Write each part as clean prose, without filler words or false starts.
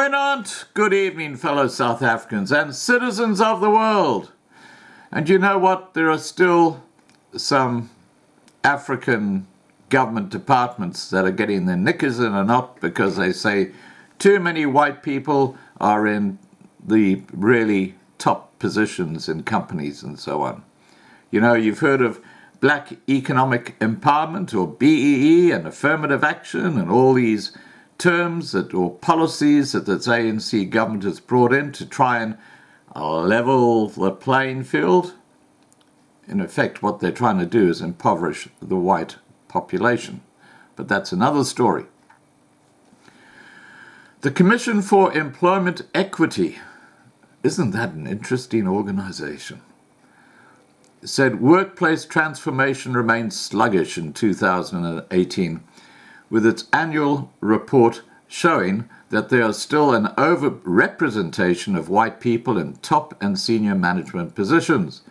Goeienaand, good evening, fellow South Africans and citizens of the world. And you know what? There are still some African government departments that are getting their knickers in a knot because they say too many white people are in the really top positions in companies and so on. You know, you've heard of Black Economic Empowerment, or BEE, and affirmative action, and all these terms or policies that the ANC government has brought in to try and level the playing field. In effect, what they're trying to do is impoverish the white population. But that's another story. The Commission for Employment Equity, isn't that an interesting organization? Said workplace transformation remains sluggish in 2018, with its annual report showing that there is still an overrepresentation of white people in top and senior management positions.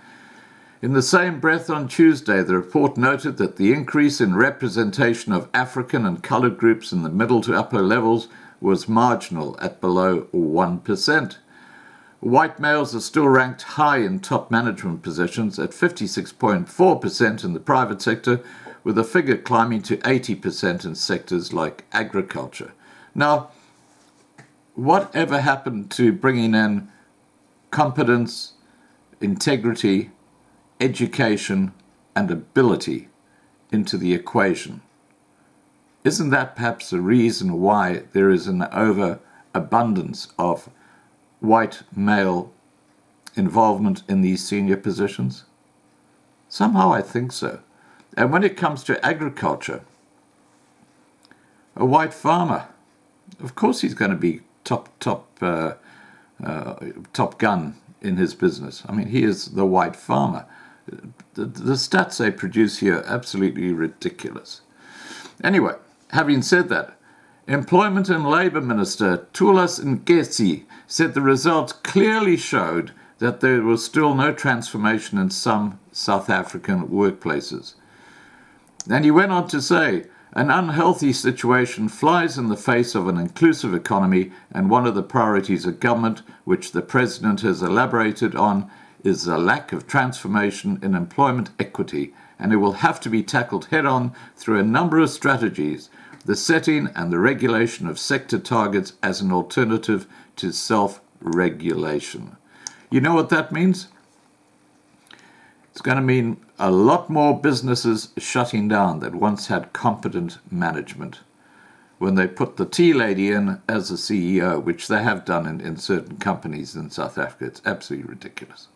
In the same breath on Tuesday, the report noted that the increase in representation of African and colored groups in the middle to upper levels was marginal at below 1%. White males are still ranked high in top management positions at 56.4% in the private sector, with the figure climbing to 80% in sectors like agriculture. Now, whatever happened to bringing in competence, integrity, education, and ability into the equation? Isn't that perhaps the reason why there is an overabundance of white male involvement in these senior positions? Somehow I think so. And when it comes to agriculture, a white farmer, of course he's going to be top gun in his business. I mean, he is the white farmer. The stats they produce here are absolutely ridiculous. Anyway, having said that, Employment and Labour Minister Thulas Ngesi said the results clearly showed that there was still no transformation in some South African workplaces. And he went on to say, an unhealthy situation flies in the face of an inclusive economy, and one of the priorities of government, which the President has elaborated on, is the lack of transformation in employment equity, and it will have to be tackled head-on through a number of strategies, the setting and the regulation of sector targets as an alternative to self-regulation. You know what that means? It's going to mean a lot more businesses shutting down that once had competent management when they put the tea lady in as a CEO, which they have done in certain companies in South Africa. It's absolutely ridiculous.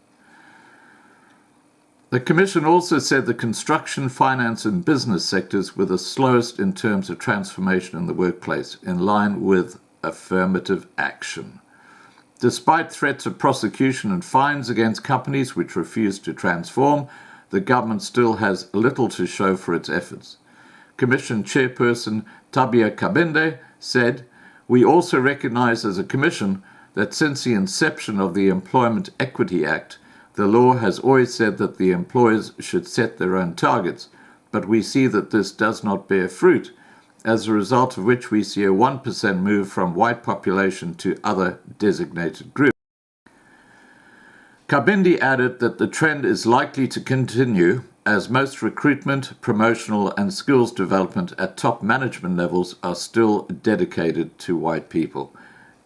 The Commission also said the construction, finance and business sectors were the slowest in terms of transformation in the workplace, in line with affirmative action. Despite threats of prosecution and fines against companies which refuse to transform, the government still has little to show for its efforts. Commission Chairperson Tabia Kabinde said, "We also recognize as a Commission that since the inception of the Employment Equity Act, the law has always said that the employers should set their own targets, but we see that this does not bear fruit, as a result of which we see a 1% move from white population to other designated groups." Kabindi added that the trend is likely to continue as most recruitment, promotional and skills development at top management levels are still dedicated to white people.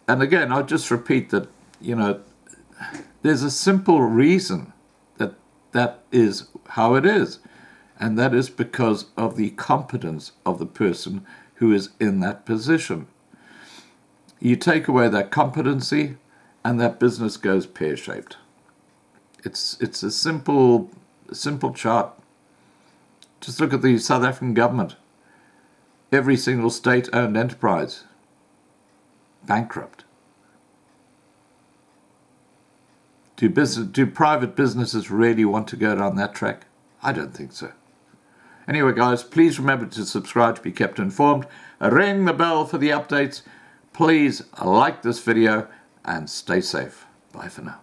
And again, I'll just repeat that, there's a simple reason that is how it is. And that is because of the competence of the person who is in that position. You take away that competency and that business goes pear-shaped. It's a simple chart. Just look at the South African government. Every single state-owned enterprise, bankrupt. Do private businesses really want to go down that track? I don't think so. Anyway, guys, please remember to subscribe to be kept informed. Ring the bell for the updates. Please like this video and stay safe. Bye for now.